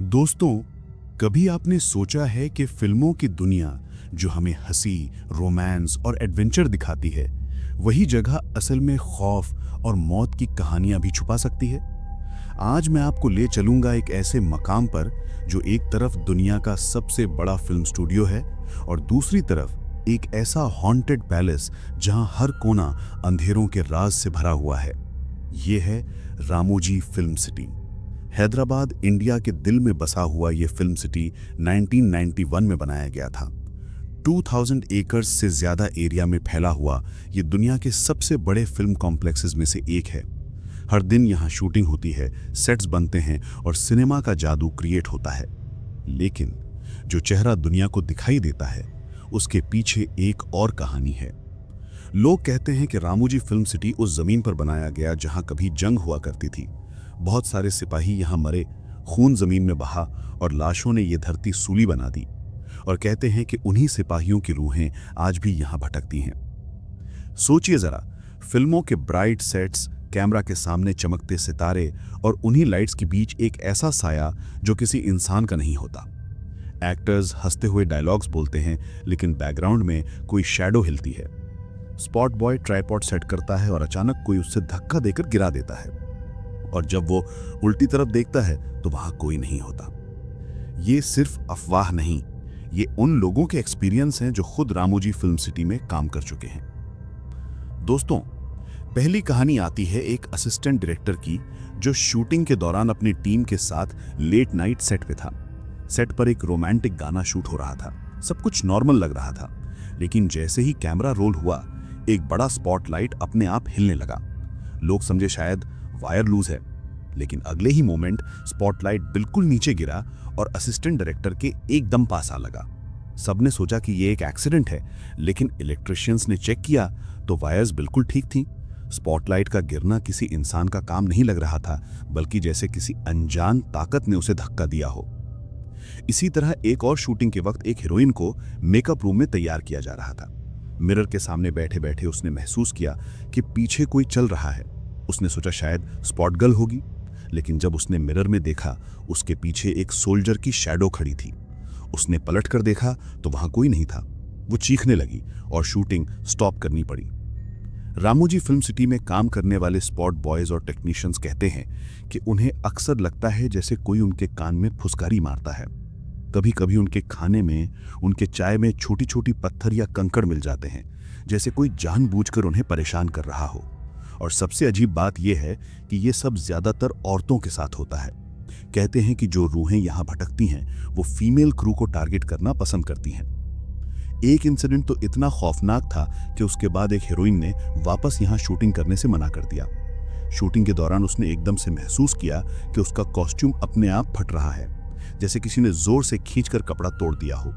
दोस्तों, कभी आपने सोचा है कि फिल्मों की दुनिया जो हमें हंसी, रोमांस और एडवेंचर दिखाती है, वही जगह असल में खौफ और मौत की कहानियां भी छुपा सकती है। आज मैं आपको ले चलूंगा एक ऐसे मकाम पर जो एक तरफ दुनिया का सबसे बड़ा फिल्म स्टूडियो है और दूसरी तरफ एक ऐसा हॉन्टेड पैलेस जहां हर कोना अंधेरों के राज से भरा हुआ है। ये है Ramoji film city. Hyderabad, India के दिल में बसा हुआ ये फिल्म सिटी 1991 में बनाया गया था। 2000 एकड़ से ज्यादा एरिया में फैला हुआ ये दुनिया के सबसे बड़े फिल्म कॉम्प्लेक्सेस में से एक है। हर दिन यहाँ शूटिंग होती है, सेट्स बनते हैं और सिनेमा का जादू क्रिएट होता है। लेकिन जो चेहरा दुनिया को दिखाई देता है, उसके पीछे एक और कहानी है। लोग कहते हैं कि रामोजी फिल्म सिटी उस जमीन पर बनाया गया जहां कभी जंग हुआ करती थी। बहुत सारे सिपाही यहां मरे, खून जमीन में बहा और लाशों ने यह धरती सूली बना दी। और कहते हैं कि उन्हीं सिपाहियों की रूहें आज भी यहां भटकती हैं। सोचिए जरा, फिल्मों के ब्राइट सेट्स, कैमरा के सामने चमकते सितारे और उन्हीं लाइट्स के बीच एक ऐसा साया जो किसी इंसान का नहीं होता। एक्टर्स हंसते हुए डायलॉग्स बोलते हैं, लेकिन बैकग्राउंड में कोई शैडो हिलती है। स्पॉट बॉय ट्राइपॉड सेट करता है और अचानक कोई उससे धक्का देकर गिरा देता है, और जब वो उल्टी तरफ देखता है तो वहां कोई नहीं होता। ये सिर्फ अफवाह नहीं, ये उन लोगों के एक्सपीरियंस हैं जो खुद रामोजी फिल्म सिटी में काम कर चुके हैं। दोस्तों, पहली कहानी आती है एक असिस्टेंट डायरेक्टर की, जो शूटिंग के दौरान अपनी टीम के साथ लेट नाइट सेट पे था। सेट पर एक रोमांटिक गाना शूट हो रहा था, सब कुछ नॉर्मल लग रहा था। लेकिन जैसे ही कैमरा रोल हुआ, एक बड़ा स्पॉटलाइट अपने आप हिलने लगा। लोग समझे शायद वायर लूज है, लेकिन अगले ही मोमेंट स्पॉटलाइट बिल्कुल नीचे गिरा और असिस्टेंट डायरेक्टर के एकदम पास आ लगा। सबने सोचा कि ये एक एक्सीडेंट है, लेकिन इलेक्ट्रिशियंस ने चेक किया तो वायर्स बिल्कुल ठीक थीं। स्पॉटलाइट का गिरना किसी इंसान का काम नहीं लग रहा था, बल्कि जैसे किसी अनजान ताकत ने उसे धक्का दिया हो। इसी तरह एक और शूटिंग के वक्त एक हीरोइन को मेकअप रूम में तैयार किया जा रहा था। मिरर के सामने बैठे बैठे उसने महसूस किया कि पीछे कोई चल रहा है। उसने सोचा शायद स्पॉट गर्ल होगी, लेकिन जब उसने मिरर में देखा, उसके पीछे एक सोल्जर की शैडो खड़ी थी। उसने पलट कर देखा तो वहां कोई नहीं था। वो चीखने लगी और शूटिंग स्टॉप करनी पड़ी। रामोजी फिल्म सिटी में काम करने वाले स्पॉट बॉयज और टेक्नीशियंस कहते हैं कि उन्हें अक्सर लगता है जैसे कोई उनके कान में फुसकारी मारता है। कभी कभी उनके खाने में, उनके चाय में छोटी छोटी पत्थर या कंकड़ मिल जाते हैं, जैसे कोई जानबूझकर उन्हें परेशान कर रहा हो। और सबसे अजीब बात यह है कि यह सब ज्यादातर औरतों के साथ होता है। कहते हैं कि जो रूहें यहां भटकती हैं, वो फीमेल क्रू को टारगेट करना पसंद करती हैं। एक इंसिडेंट तो इतना खौफनाक था कि उसके बाद एक हीरोइन ने वापस यहां शूटिंग करने से मना कर दिया। शूटिंग के दौरान उसने एकदम से महसूस किया कि उसका कॉस्ट्यूम अपने आप फट रहा है, जैसे किसी ने जोर से खींचकर कपड़ा तोड़ दिया हो।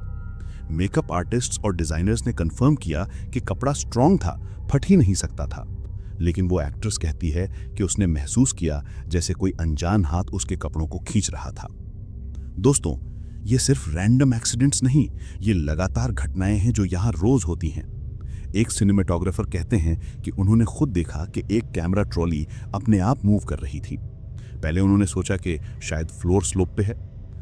मेकअप आर्टिस्ट्स और डिजाइनर्स ने कंफर्म किया कि कपड़ा स्ट्रांग था, फट ही नहीं सकता था। लेकिन वो एक्ट्रेस कहती है कि उसने महसूस किया जैसे कोई अनजान हाथ उसके कपड़ों को खींच रहा था। दोस्तों, ये सिर्फ रैंडम एक्सीडेंट्स नहीं, ये लगातार घटनाएं हैं जो यहाँ रोज होती हैं। एक सिनेमेटोग्राफर कहते हैं कि उन्होंने खुद देखा कि एक कैमरा ट्रॉली अपने आप मूव कर रही थी। पहले उन्होंने सोचा कि शायद फ्लोर स्लोप पे है,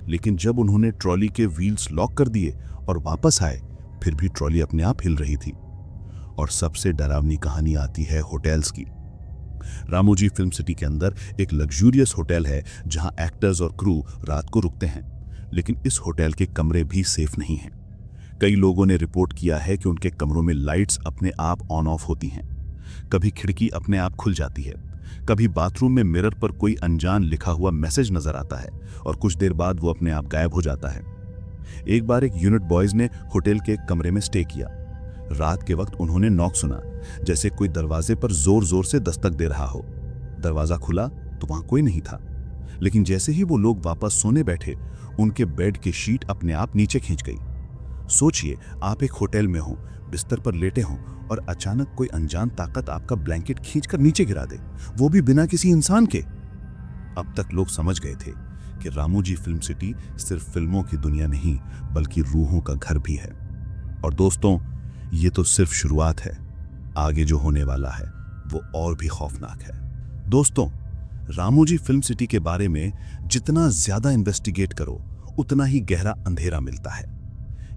लेकिन जब उन्होंने ट्रॉली के व्हील्स लॉक कर दिए और वापस आए, फिर भी ट्रॉली अपने आप हिल रही थी। और सबसे डरावनी कहानी आती है होटल्स की। रामोजी फिल्म सिटी के अंदर एक लग्जूरियस होटल है जहां एक्टर्स और क्रू रात को रुकते हैं, लेकिन इस होटल के कमरे भी सेफ नहीं हैं। कई लोगों ने रिपोर्ट किया है कि उनके कमरों में लाइट्स अपने आप ऑन ऑफ होती हैं, कभी खिड़की अपने आप खुल जाती है, कभी बाथरूम में मिरर पर कोई अनजान लिखा हुआ मैसेज नजर आता है और कुछ देर बाद वो अपने आप गायब हो जाता है। एक बार एक यूनिट बॉयज ने होटल के एक कमरे में स्टे किया। रात के वक्त उन्होंने नॉक सुना, जैसे कोई दरवाजे पर जोर जोर से दस्तक दे रहा हो। दरवाजा खुला तो वहां कोई नहीं था, लेकिन जैसे ही वो लोग वापस सोने बैठे, उनके बेड की शीट अपने आप नीचे खींच गई। सोचिए, आप एक होटल में हो, बिस्तर पर लेटे हो और अचानक कोई अनजान ताकत आपका ब्लैंकेट खींचकर नीचे गिरा दे, वो भी बिना किसी इंसान के। अब तक लोग समझ गए थे कि रामोजी फिल्म सिटी सिर्फ फिल्मों की दुनिया नहीं, बल्कि रूहों का घर भी है। और दोस्तों, ये तो सिर्फ शुरुआत है। आगे जो होने वाला है वो और भी खौफनाक है। दोस्तों, रामोजी फिल्म सिटी के बारे में जितना ज्यादा इन्वेस्टिगेट करो उतना ही गहरा अंधेरा मिलता है।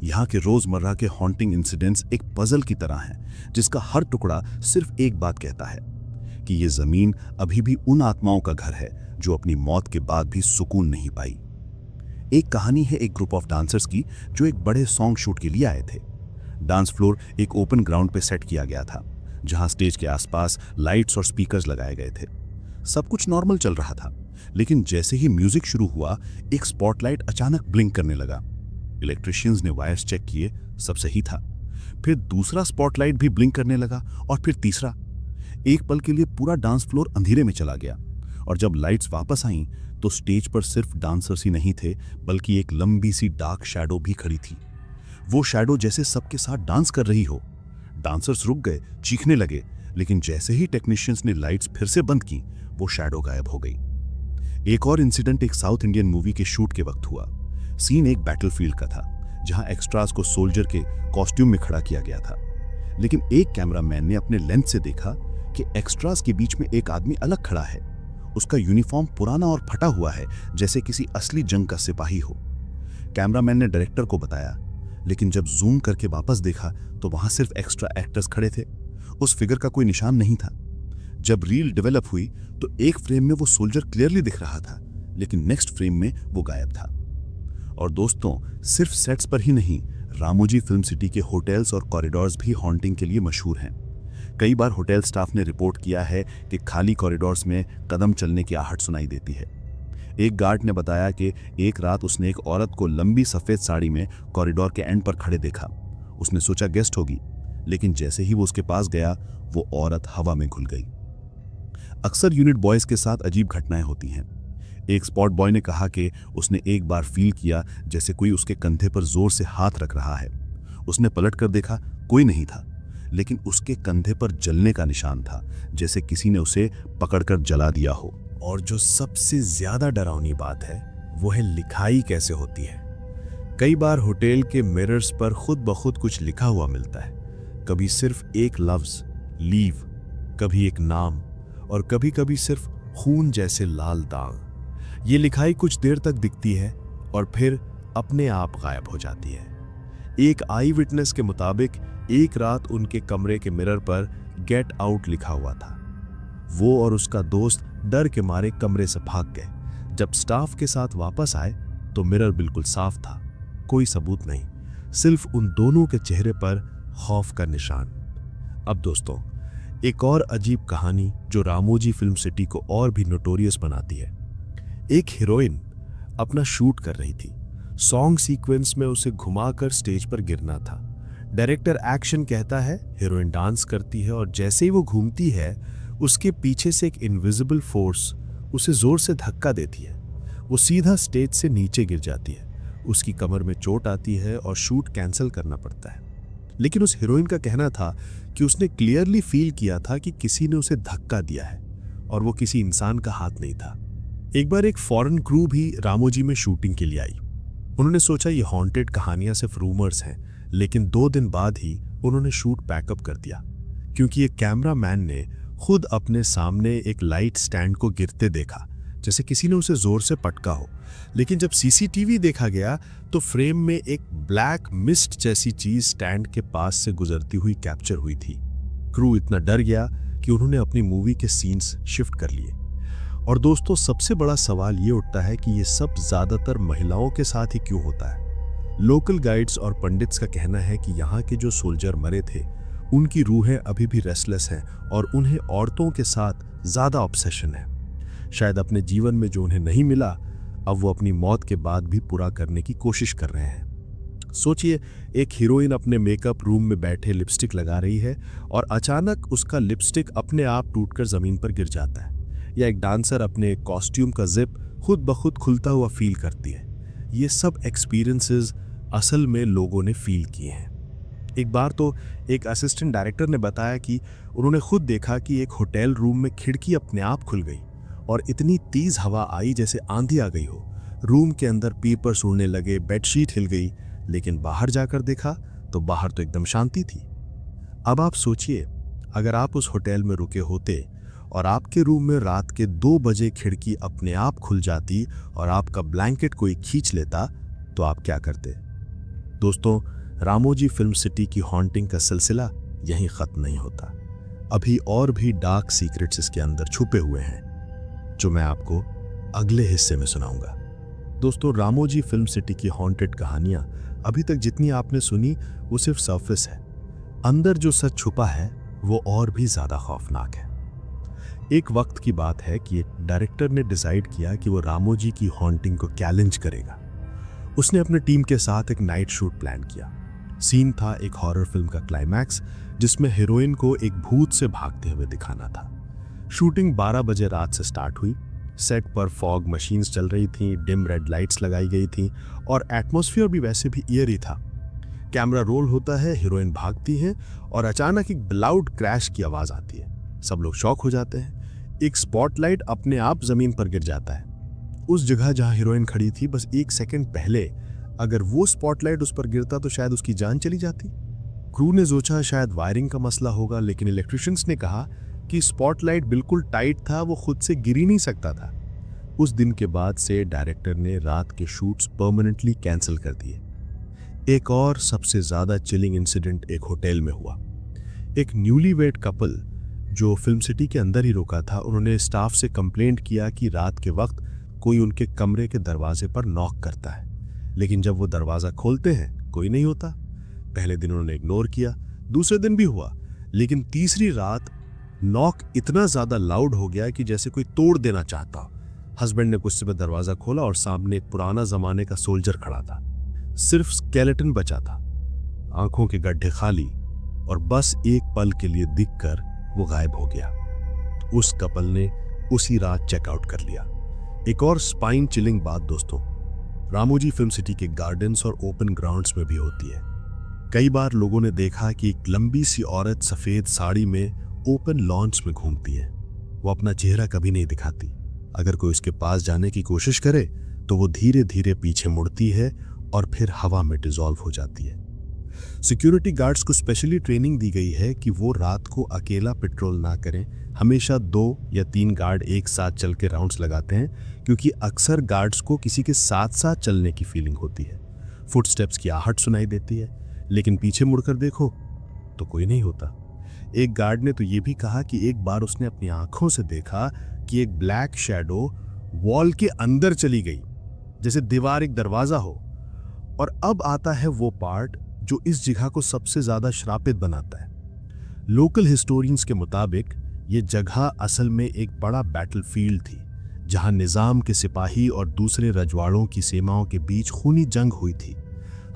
यहाँ के रोजमर्रा के हॉन्टिंग इंसिडेंट्स एक पजल की तरह हैं, जिसका हर टुकड़ा सिर्फ एक बात कहता है कि ये जमीन अभी भी उन आत्माओं का घर है जो अपनी मौत के बाद भी सुकून नहीं पाई। एक कहानी है एक ग्रुप ऑफ डांसर्स की जो एक बड़े सॉन्ग शूट के लिए आए थे। डांस फ्लोर एक ओपन ग्राउंड पे सेट किया गया था, जहां स्टेज के आसपास लाइट्स और स्पीकर्स लगाए गए थे। सब कुछ नॉर्मल चल रहा था, लेकिन जैसे ही म्यूजिक शुरू हुआ, एक स्पॉटलाइट अचानक ब्लिंक करने लगा। इलेक्ट्रिशियंस ने वायर्स चेक किए, सब सही था। फिर दूसरा स्पॉटलाइट भी ब्लिंक करने लगा और फिर तीसरा। एक पल के लिए पूरा डांस फ्लोर अंधेरे में चला गया, और जब लाइट्स वापस आईं तो स्टेज पर सिर्फ डांसर्स ही नहीं थे, बल्कि एक लंबी सी डार्क शैडो भी खड़ी थी। वो शैडो जैसे सबके साथ डांस कर रही हो। डांसर्स रुक गए, चीखने लगे, लेकिन जैसे ही टेक्नीशियंस ने लाइट्स फिर से बंद की, वो शैडो गायब हो गई। एक और इंसिडेंट एक साउथ इंडियन मूवी के शूट के वक्त हुआ। सीन एक बैटलफील्ड का था, जहां एक्स्ट्रास को सोल्जर के कॉस्ट्यूम में खड़ा किया गया था। लेकिन एक कैमरामैन ने अपने लेंस से देखा कि एक्स्ट्रास के बीच में एक आदमी अलग खड़ा है। उसका यूनिफॉर्म पुराना और फटा हुआ है, जैसे किसी असली जंग का सिपाही हो। कैमरामैन ने डायरेक्टर को बताया, लेकिन जब जूम करके वापस देखा तो वहां सिर्फ एक्स्ट्रा एक्टर्स खड़े थे। उस फिगर का कोई निशान नहीं था। जब रील डेवलप हुई तो एक फ्रेम में वो सोल्जर क्लियरली दिख रहा था, लेकिन नेक्स्ट फ्रेम में वो गायब था। और दोस्तों, सिर्फ सेट्स पर ही नहीं, रामोजी फिल्म सिटी के होटल्स और कॉरिडोर्स भी हॉन्टिंग के लिए मशहूर हैं। कई बार होटल स्टाफ ने रिपोर्ट किया है कि खाली कॉरिडोर्स में कदम चलने की आहट सुनाई देती है। एक गार्ड ने बताया कि एक रात उसने एक औरत को लंबी सफेद साड़ी में कॉरिडोर के एंड पर खड़े देखा। उसने सोचा गेस्ट होगी, लेकिन जैसे ही वो उसके पास गया, वो औरत हवा में घुल गई। अक्सर यूनिट बॉयज के साथ अजीब घटनाएं होती हैं। एक स्पॉट बॉय ने कहा कि उसने एक बार फील किया जैसे कोई उसके कंधे पर जोर से हाथ रख रहा है। उसने पलट कर देखा, कोई नहीं था, लेकिन उसके कंधे पर जलने का निशान था, जैसे किसी ने उसे पकड़कर जला दिया हो। और जो सबसे ज्यादा डरावनी बात है, वो है लिखाई कैसे होती है। कई बार होटल के मिरर्स पर खुद ब खुद कुछ लिखा हुआ मिलता है। कभी सिर्फ एक लफ्ज लीव, कभी एक नाम, और कभी कभी सिर्फ खून जैसे लाल दाग। ये लिखाई कुछ देर तक दिखती है और फिर अपने आप गायब हो जाती है। एक आई विटनेस के मुताबिक एक रात उनके कमरे के मिरर पर गेट आउट लिखा हुआ था। वो और उसका दोस्त डर के मारे कमरे से भाग गए। जब स्टाफ के साथ वापस आए तो मिरर बिल्कुल साफ था, कोई सबूत नहीं, सिर्फ उन दोनों के चेहरे पर खौफ का निशान। अब दोस्तों, एक और अजीब कहानी जो रामोजी फिल्म सिटी को और भी नोटोरियस बनाती है। एक हीरोइन अपना शूट कर रही थी। सॉन्ग सीक्वेंस में उसे घुमाकर स्टेज पर गिरना था। डायरेक्टर एक्शन कहता है, हीरोइन डांस करती है और जैसे ही वो घूमती है, उसके पीछे से एक इनविजिबल फोर्स उसे जोर से धक्का देती है। वो सीधा स्टेज से नीचे गिर जाती है। उसकी कमर में चोट आती है और शूट कैंसिल करना पड़ता है। लेकिन उस हीरोइन का कहना था कि उसने क्लियरली फील किया था कि किसी ने उसे धक्का दिया है और वो किसी इंसान का हाथ नहीं था। एक बार एक फॉरेन क्रू भी रामोजी में शूटिंग के लिए आई। उन्होंने सोचा ये हॉन्टेड कहानियां सिर्फ रूमर्स हैं, लेकिन 2 दिन बाद ही उन्होंने शूट पैकअप कर दिया, क्योंकि एक कैमरामैन ने खुद अपने सामने एक लाइट स्टैंड को गिरते देखा, जैसे किसी ने उसे जोर से पटका हो। लेकिन जब सीसीटीवी देखा गया तो फ्रेम में एक ब्लैक मिस्ट जैसी चीज स्टैंड के पास से गुजरती हुई कैप्चर हुई थी। क्रू इतना डर गया कि उन्होंने अपनी मूवी के सीन्स शिफ्ट कर लिए। और दोस्तों, सबसे बड़ा सवाल ये उठता है कि ये सब ज्यादातर महिलाओं के साथ ही क्यों होता है। लोकल गाइड्स और पंडित्स का कहना है कि यहाँ के जो सोल्जर मरे थे, उनकी रूहें अभी भी रेस्टलेस हैं और उन्हें औरतों के साथ ज्यादा ऑब्सेशन है। शायद अपने जीवन में जो उन्हें नहीं मिला, अब वो अपनी मौत के बाद भी पूरा करने की कोशिश कर रहे हैं। सोचिए, एक हीरोइन अपने मेकअप रूम में बैठे लिपस्टिक लगा रही है और अचानक उसका लिपस्टिक अपने आप टूटकर जमीन पर गिर जाता है, या एक डांसर अपने कॉस्ट्यूम का जिप खुद ब खुद खुलता हुआ फील करती है। ये सब एक्सपीरियंसेस असल में लोगों ने फील किए हैं। एक बार तो एक असिस्टेंट डायरेक्टर ने बताया कि उन्होंने खुद देखा कि एक होटल रूम में खिड़की अपने आप खुल गई और इतनी तेज हवा आई जैसे आंधी आ गई हो। रूम के अंदर पेपर्स उड़ने लगे, बेडशीट हिल गई, लेकिन बाहर जाकर देखा तो बाहर तो एकदम शांति थी। अब आप सोचिए, अगर आप उस होटल में रुके होते और आपके रूम में रात के 2 बजे खिड़की अपने आप खुल जाती और आपका ब्लैंकेट कोई खींच लेता, तो आप क्या करते? दोस्तों, रामोजी फिल्म सिटी की हॉन्टिंग का सिलसिला यहीं खत्म नहीं होता। अभी और भी डार्क सीक्रेट्स इसके अंदर छुपे हुए हैं, जो मैं आपको अगले हिस्से में सुनाऊंगा। दोस्तों, रामोजी फिल्म सिटी की हॉन्टेड कहानियां अभी तक जितनी आपने सुनी वो सिर्फ सरफेस है। अंदर जो सच छुपा है वो और भी ज्यादा खौफनाक है। एक वक्त की बात है कि एक डायरेक्टर ने डिसाइड किया कि वो रामोजी की हॉन्टिंग को चैलेंज करेगा। उसने अपने टीम के साथ एक नाइट शूट प्लान किया। सीन था एक हॉरर फिल्म का क्लाइमैक्स, जिसमें हीरोइन को एक भूत से भागते हुए दिखाना था। शूटिंग 12 बजे रात से स्टार्ट हुई। सेट पर फॉग मशीन्स चल रही थीं, डिम रेड लाइट्स लगाई गई थीं और एटमॉस्फेयर भी वैसे भी ईयरी था। कैमरा रोल होता है, हीरोइन भागती है और अचानक एक लाउड क्रैश की आवाज आती है। सब लोग शॉक हो जाते हैं। एक स्पॉटलाइट अपने आप जमीन पर गिर जाता है। उस जगह जहां हीरोइन खड़ी थी, बस 1 सेकंड पहले अगर वो स्पॉटलाइट उस पर गिरता तो शायद उसकी जान चली जाती। क्रू ने सोचा शायद वायरिंग का मसला होगा, लेकिन इलेक्ट्रिशियंस ने कहा कि स्पॉटलाइट बिल्कुल टाइट था, वो खुद से गिर ही नहीं सकता था। उस दिन के बाद से डायरेक्टर ने रात के शूट्स परमानेंटली कैंसिल कर दिए। एक और सबसे ज्यादा चिलिंग इंसिडेंट एक होटल में हुआ। एक न्यूलीवेड कपल जो फिल्म सिटी के अंदर ही रुका था, उन्होंने स्टाफ से कंप्लेंट किया कि रात के वक्त कोई उनके कमरे के दरवाजे पर नॉक करता है, लेकिन जब वो दरवाजा खोलते हैं कोई नहीं होता। पहले दिन उन्होंने इग्नोर किया, दूसरे दिन भी हुआ, लेकिन तीसरी रात नॉक इतना ज्यादा लाउड हो गया कि जैसे कोई तोड़ देना चाहता हो। हस्बैंड ने गुस्से में दरवाजा खोला और सामने एक पुराना जमाने का सोल्जर खड़ा था। सिर्फ स्केलेटन बचा था, आंखों के गड्ढे खाली, और बस एक पल के लिए दिखकर वो गायब हो गया। उस कपल ने उसी रात चेकआउट कर लिया। एक और स्पाइन चिलिंग बात दोस्तों, रामोजी फिल्म सिटी के गार्डन्स और ओपन ग्राउंड्स में भी होती है। कई बार लोगों ने देखा कि एक लंबी सी औरत सफेद साड़ी में ओपन लॉन्स में घूमती है। वो अपना चेहरा कभी नहीं दिखाती। अगर कोई उसके पास जाने की कोशिश करे तो वो धीरे धीरे पीछे मुड़ती है और फिर हवा में डिसॉल्व हो जाती है। सिक्योरिटी गार्ड्स को स्पेशली ट्रेनिंग दी गई है कि वो रात को अकेला पेट्रोल ना करें। हमेशा 2 या 3 गार्ड एक साथ चल के राउंड्स लगाते हैं, क्योंकि अक्सर गार्ड्स को किसी के साथ साथ चलने की फीलिंग होती है। फुटस्टेप्स की आहट सुनाई देती है, लेकिन पीछे मुड़कर देखो तो कोई नहीं होता। एक गार्ड ने तो ये भी कहा कि एक बार उसने अपनी आंखों से देखा कि एक ब्लैक शैडो वॉल के अंदर चली गई, जैसे दीवार एक दरवाजा हो। और अब आता है वो पार्ट जो इस जगह को सबसे ज्यादा श्रापित बनाता है। लोकल हिस्टोरियंस के मुताबिक ये जगह असल में एक बड़ा बैटलफील्ड थी, जहां निजाम के सिपाही और दूसरे रजवाड़ों की सीमाओं के बीच खूनी जंग हुई थी।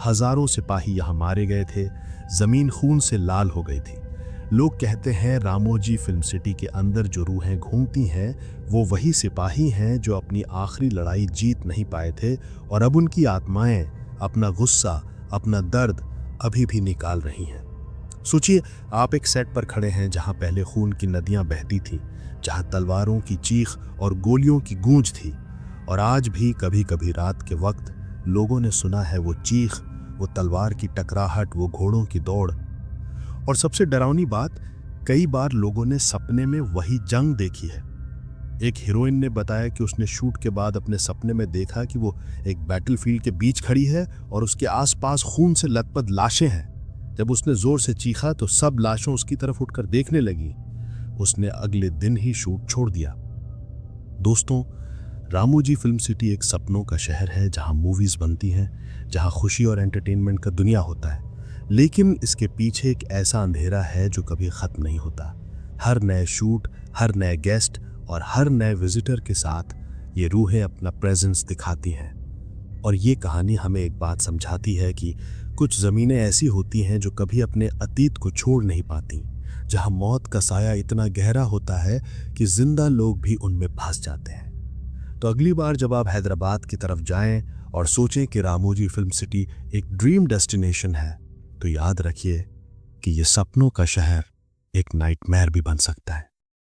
हजारों सिपाही यहां मारे गए थे, जमीन खून से लाल हो गई थी। लोग कहते हैं रामोजी फिल्म सिटी के अंदर जो रूहें घूमती हैं वो वही सिपाही हैं जो अपनी आखिरी लड़ाई जीत नहीं पाए थे, और अब उनकी आत्माएं अपना गुस्सा, अपना दर्द अभी भी निकाल रही हैं। सोचिए, आप एक सेट पर खड़े हैं जहां पहले खून की नदियां बहती थीं, जहां तलवारों की चीख और गोलियों की गूंज थी, और आज भी कभी कभी रात के वक्त लोगों ने सुना है वो चीख, वो तलवार की टकराहट, वो घोड़ों की दौड़। और सबसे डरावनी बात, कई बार लोगों ने सपने में वही जंग देखी है। एक हीरोइन ने बताया कि उसने शूट के बाद अपने सपने में देखा कि वो एक बैटलफील्ड के बीच खड़ी है और उसके आसपास खून से लथपथ लाशें हैं। जब उसने जोर से चीखा तो सब लाशों उसकी तरफ उठकर देखने लगी। उसने अगले दिन ही शूट छोड़ दिया। दोस्तों, रामोजी फिल्म सिटी एक सपनों का शहर है, जहां मूवीज बनती हैं, जहां खुशी और एंटरटेनमेंट का दुनिया होता है, लेकिन इसके पीछे एक ऐसा अंधेरा है जो कभी खत्म नहीं होता। हर नए शूट, हर नए गेस्ट और हर नए विजिटर के साथ ये रूहें अपना प्रेजेंस दिखाती हैं। और ये कहानी हमें एक बात समझाती है कि कुछ ज़मीनें ऐसी होती हैं जो कभी अपने अतीत को छोड़ नहीं पाती, जहां मौत का साया इतना गहरा होता है कि जिंदा लोग भी उनमें फंस जाते हैं। तो अगली बार जब आप हैदराबाद की तरफ जाएं और सोचें कि रामोजी फिल्म सिटी एक ड्रीम डेस्टिनेशन है, तो याद रखिए कि ये सपनों का शहर एक नाइटमेयर भी बन सकता है।